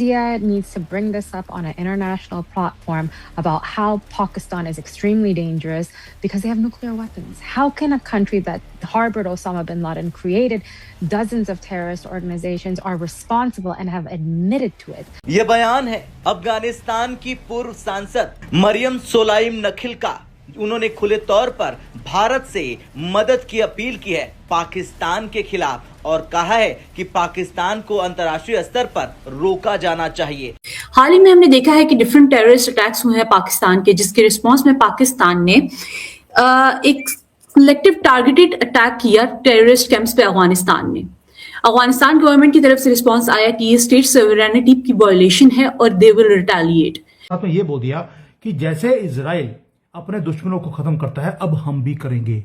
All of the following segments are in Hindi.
India needs to bring this up on an international platform about how Pakistan is extremely dangerous because they have nuclear weapons. How can a country that harbored Osama bin Laden, created dozens of terrorist organizations, are responsible and have admitted to it? ये बयान है अफगानिस्तान की पूर्व सांसद मरियम सोलाइम नखिल का। उन्होंने खुले तौर पर भारत से मदद की अपील की है पाकिस्तान के खिलाफ और कहा है कि पाकिस्तान को अंतर्राष्ट्रीय स्तर पर रोका जाना चाहिए। हाल ही में हमने देखा है कि डिफरेंट टेररिस्ट अटैक्स हुए हैं पाकिस्तान के, जिसके रिस्पांस में पाकिस्तान ने एक कलेक्टिव टारगेटेड अटैक किया टेररिस्ट कैंप्स पे अफगानिस्तान में। अफगानिस्तान गवर्नमेंट की तरफ से रिस्पांस आया कि ये स्टेट सॉवरेनिटी की वायलेशन है और दे विल रिटेलिएट। आपने ये बोल दिया कि जैसे इजराइल अपने दुश्मनों को खत्म करता है अब हम भी करेंगे।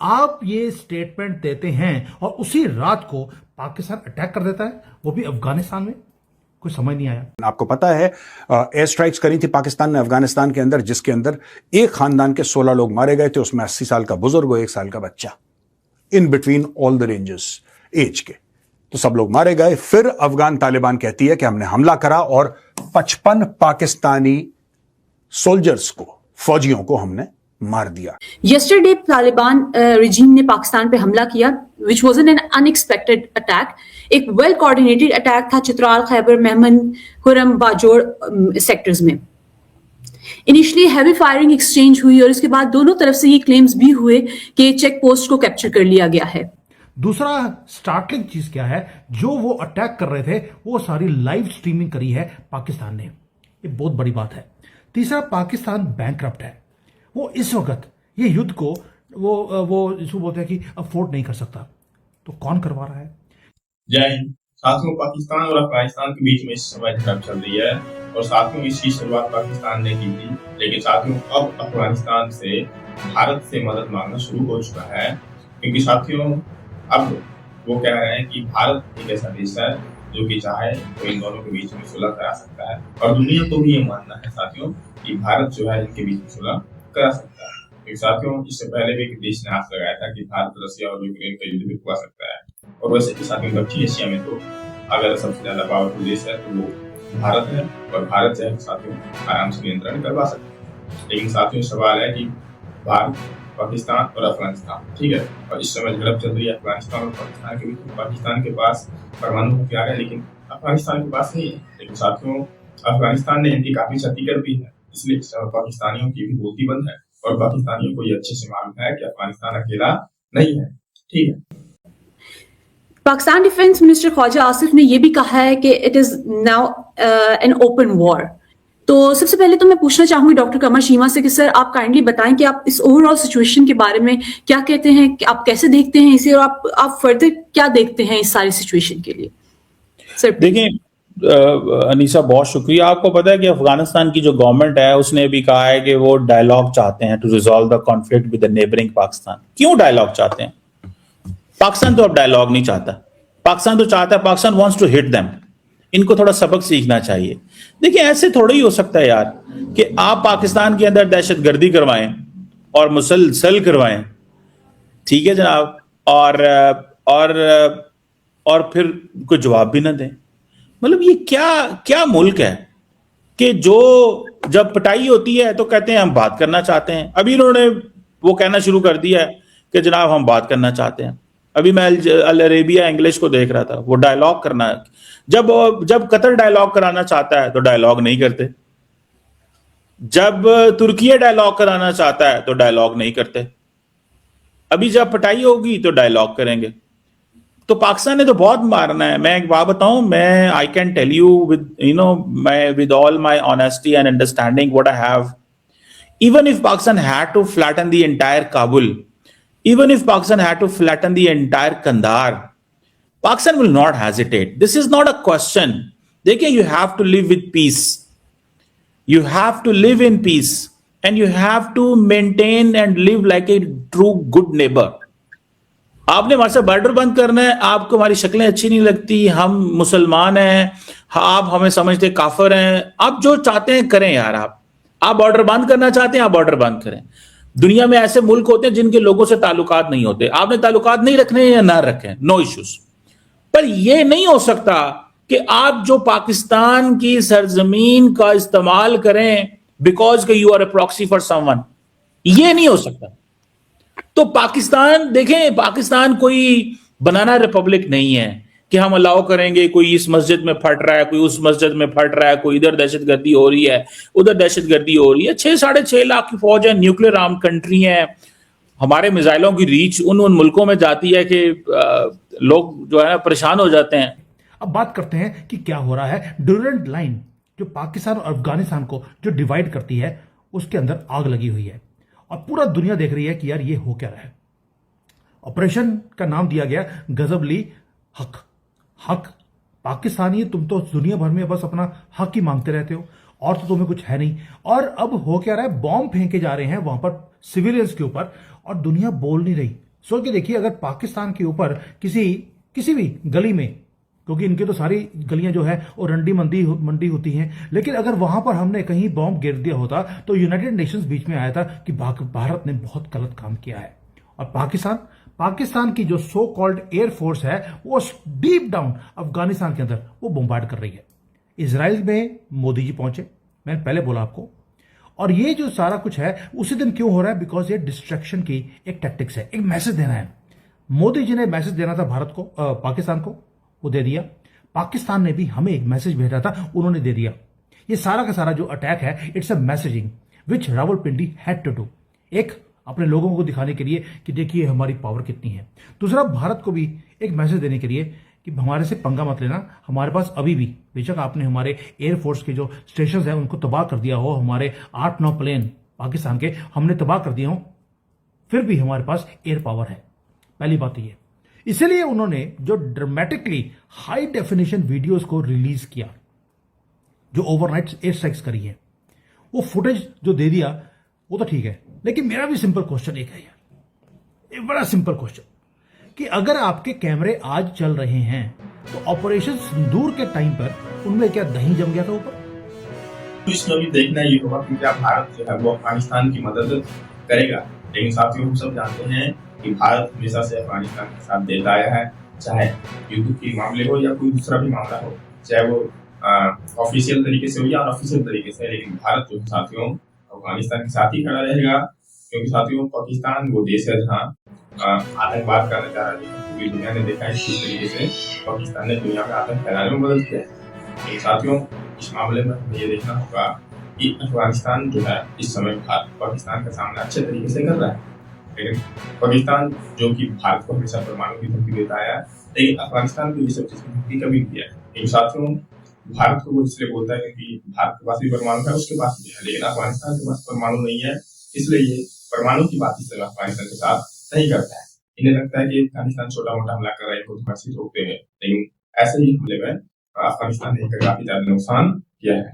आप ये स्टेटमेंट देते हैं और उसी रात को पाकिस्तान अटैक कर देता है, वो भी अफगानिस्तान में। कुछ समझ नहीं आया। आपको पता है एयर स्ट्राइक्स करी थी पाकिस्तान ने अफगानिस्तान के अंदर, जिसके अंदर एक खानदान के 16 लोग मारे गए थे, उसमें 80 साल का बुजुर्ग और 1 साल का बच्चा, in between all the ranges age के। तो सब लोग मारे गए। फिर अफगान तालिबान कहती है कि हमने हमला करा और 55 पाकिस्तानी सोल्जर्स को, फौजियों को हमने मार दिया। यस्टरडे तालिबान रिजीम ने पाकिस्तान पे हमला किया, which was an unexpected attack. एक वेल कोऑर्डिनेटेड अटैक था चित्राल, खैबर, मेहमन, हुरम, बाजोड़ सेक्टर्स में। इनिशियली हैवी फायरिंग एक्सचेंज हुई और इसके बाद दोनों तरफ से ये क्लेम्स भी हुए कि चेक पोस्ट को कैप्चर कर लिया गया है। दूसरा स्टार्टलिंग चीज क्या है, जो वो अटैक कर रहे थे वो सारी लाइव स्ट्रीमिंग करी है पाकिस्तान ने, ये बहुत बड़ी बात है। तीसरा, पाकिस्तान बैंकरप्ट है। वो इस वक्त ये युद्ध को वो इसको बोलते हैं कि अफोर्ड नहीं कर सकता, तो कौन करवा रहा है? जय हिंद साथियों। पाकिस्तान और अफगानिस्तान के बीच में इस समय जंग चल रही है और साथियों इसकी शुरुआत पाकिस्तान ने की थी, लेकिन साथियों अब अफगानिस्तान से भारत से मदद मांगना शुरू हो चुका है, क्योंकि साथियों अब वो कह रहे हैं कि भारत एक ऐसा देश है जो कि चाहे तो इन दोनों के बीच में सुलह करा सकता है और दुनिया को भी ये मानना है साथियों कि भारत जो है इनके बीच में सुलह करा सकता है। क्योंकि साथियों इससे पहले भी एक देश ने आस लगाया था कि भारत रसिया और यूक्रेन का युद्ध भी हुआ सकता है और वैसे भी साथियों दक्षिण एशिया में तो अगर सबसे ज्यादा पावरफुल देश है तो वो भारत है और भारत जो है साथियों आराम से नियंत्रण करवा सकता है। लेकिन साथियों सवाल है कि भारत, पाकिस्तान और अफगानिस्तान, ठीक है, और इस समय झड़प चल रही है अफगानिस्तान और पाकिस्तान के बीच। पाकिस्तान के पास परमाणु हथियार है लेकिन अफगानिस्तान के पास नहीं है। लेकिन साथियों अफगानिस्तान ने इनकी काफी क्षति कर दी है, इसलिए पाकिस्तानियों की भी बोलती बंद है और पाकिस्तानियों को ये अच्छे से मालूम है कि अफगानिस्तान अकेला नहीं है, ठीक है। पाकिस्तान डिफेंस मिनिस्टर ख्वाजा आसिफ ने यह भी कहा है कि it is now an open war. तो सबसे पहले तो मैं पूछना चाहूंगी डॉक्टर कमर शीमा से कि सर आप काइंडली बताएं कि आप इस ओवरऑल सिचुएशन के बारे में क्या कहते हैं, कि आप कैसे देखते हैं इसे और आप फर्दर क्या देखते हैं इस सारी सिचुएशन के लिए। सर देखिए अनीसा, बहुत शुक्रिया। आपको पता है कि अफगानिस्तान की जो गवर्नमेंट है उसने भी कहा है कि वो डायलॉग चाहते हैं to resolve the conflict with the neighbouring Pakistan. क्यों डायलॉग चाहते हैं? पाकिस्तान तो अब डायलॉग नहीं चाहता। पाकिस्तान तो चाहता है, Pakistan wants to hit them. इनको थोड़ा सबक सीखना चाहिए। देखिए ऐसे थोड़ा ही हो सकता है यार कि आप पाकिस्तान के अंदर दहशतगर्दी करवाएं और मुसलसल करवाएं, ठीक है जनाब, और फिर कोई जवाब भी ना दें। मतलब ये क्या मुल्क है कि जो जब पिटाई होती है तो कहते हैं हम बात करना चाहते हैं। अभी इन्होंने वो कहना शुरू कर दिया है कि जनाब हम बात करना चाहते हैं। अभी मैं अल अरेबिया इंग्लिश को देख रहा था, वो डायलॉग करना है। जब कतर डायलॉग कराना चाहता है तो डायलॉग नहीं करते, जब तुर्की डायलॉग कराना चाहता है तो डायलॉग नहीं करते। अभी जब पिटाई होगी तो डायलॉग करेंगे। तो पाकिस्तान ने तो बहुत मारना है। मैं एक बात बताऊं, मैं I can tell you with all my honesty and understanding what I have, even if Pakistan had to flatten the entire Kabul, even if Pakistan had to flatten the entire Kandahar, Pakistan will not hesitate. This is not a question. देखिए, you have to live with peace. You have to live in peace and you have to maintain and live like a true good neighbor. आपने हमारे साथ बॉर्डर बंद करना है, आपको हमारी शक्लें अच्छी नहीं लगती, हम मुसलमान हैं, आप हमें समझते काफिर हैं, आप जो चाहते हैं करें यार। आप बॉर्डर बंद करना चाहते हैं, आप बॉर्डर बंद करें। दुनिया में ऐसे मुल्क होते हैं जिनके लोगों से ताल्लुकात नहीं होते। आपने ताल्लुकात नहीं रखने या ना रखें, नो इश्यूज। पर यह नहीं हो सकता कि आप जो पाकिस्तान की सरजमीन का इस्तेमाल करें because you are a proxy for someone, ये नहीं हो सकता। तो पाकिस्तान देखें, पाकिस्तान कोई बनाना रिपब्लिक नहीं है कि हम अलाउ करेंगे कोई इस मस्जिद में फट रहा है, कोई उस मस्जिद में फट रहा है, कोई इधर दहशतगर्दी हो रही है, उधर दहशतगर्दी हो रही है। 6-6.5 लाख की फौज है, न्यूक्लियर आर्म कंट्री है, हमारे मिसाइलों की रीच उन मुल्कों में जाती है कि लोग जो है परेशान हो जाते हैं। अब बात करते हैं कि क्या हो रहा है। ड्यूरेंट लाइन जो पाकिस्तान और अफगानिस्तान को जो डिवाइड करती है, उसके अंदर आग लगी हुई है और पूरा दुनिया देख रही है कि यार ये हो क्या रहा है। ऑपरेशन का नाम दिया गया गजब-ली हक। हक पाकिस्तानी, तुम तो दुनिया भर में बस अपना हक ही मांगते रहते हो और तो तुम्हें कुछ है नहीं। और अब हो क्या रहा है, बॉम्ब फेंके जा रहे हैं वहां पर सिविलियंस के ऊपर और दुनिया बोल नहीं रही। सोच के देखिए, अगर पाकिस्तान के ऊपर किसी भी गली में, क्योंकि इनके तो सारी गलियां जो है वो रंडी मंडी होती हैं, लेकिन अगर वहां पर हमने कहीं बॉम्ब गिर दिया होता तो यूनाइटेड नेशंस बीच में आया था कि भारत ने बहुत गलत काम किया है। और पाकिस्तान की जो सो कॉल्ड एयरफोर्स है वो डीप डाउन अफगानिस्तान के अंदर वो बम्बार्ड कर रही है। इजराइल में मोदी जी पहुंचे, मैंने पहले बोला आपको। और ये जो सारा कुछ है उसी दिन क्यों हो रहा है, बिकॉज ये डिस्ट्रैक्शन की एक टैक्टिक्स है, एक मैसेज देना है। मोदी जी ने मैसेज देना था पाकिस्तान को, वो दे दिया। पाकिस्तान ने भी हमें एक मैसेज भेजा था, उन्होंने दे दिया। ये सारा का सारा जो अटैक है, it's a messaging which Rawalpindi had to do. एक अपने लोगों को दिखाने के लिए कि देखिए हमारी पावर कितनी है। दूसरा, भारत को भी एक मैसेज देने के लिए कि हमारे से पंगा मत लेना। हमारे पास अभी भी, बेशक आपने हमारे एयरफोर्स के जो स्टेशन है उनको तबाह कर दिया हो, हमारे 8-9 प्लेन पाकिस्तान के हमने तबाह कर दिए हो, फिर भी हमारे पास एयर पावर है। पहली बात ये, इसलिए उन्होंने जो ड्रामेटिकली हाई डेफिनेशन वीडियोस को रिलीज किया, जो ओवरनाइट एयर स्ट्राइक्स करी है, वो फुटेज जो दे दिया वो तो ठीक है। लेकिन मेरा भी सिंपल क्वेश्चन एक है यार, एक बड़ा सिंपल क्वेश्चन, कि अगर आपके कैमरे आज चल रहे हैं तो ऑपरेशन सिंदूर के टाइम पर उनमें क्या दही जम गया था ऊपर? तो इसमें भी देखना ये होगा कि क्या भारत जो है वो अफगानिस्तान की मदद करेगा। लेकिन साथियों, हम सब जानते हैं कि भारत हमेशा से अफगानिस्तान के साथ देता आया है, चाहे युद्ध के मामले हो या कोई दूसरा भी मामला हो, चाहे वो ऑफिशियल तरीके से हो या अनऑफिशियल तरीके से। लेकिन भारत जो साथियों अफगानिस्तान के साथ ही खड़ा रहेगा, क्योंकि साथियों पाकिस्तान वो देश है जहाँ आतंकवाद का नजारा पूरी दुनिया ने देखा है। किस तरीके से पाकिस्तान ने दुनिया में आतंक फैलाने में मदद किया है। लेकिन साथियों, इस मामले में हमें ये देखना होगा कि अफगानिस्तान जो है इस समय पाकिस्तान का सामना अच्छे तरीके से कर रहा है। लेकिन पाकिस्तान जो कि भारत को हमेशा परमाणु की धमकी देता है, लेकिन अफगानिस्तान को ये सब चीज की धमकी कभी नहीं दिया है। लेकिन साथियों, भारत को वो इसलिए बोलता है कि भारत के पास भी परमाणु है, उसके पास भी है, लेकिन अफगानिस्तान के पास परमाणु नहीं है, इसलिए ये परमाणु की बात इसलिए अफगानिस्तान के साथ नहीं करता है। इन्हें लगता है कि अफगानिस्तान छोटा मोटा हमला कर रहा है, इनको तो रोकते हैं। लेकिन ऐसे ही हमले में अफगानिस्तान ने काफी ज्यादा नुकसान किया है।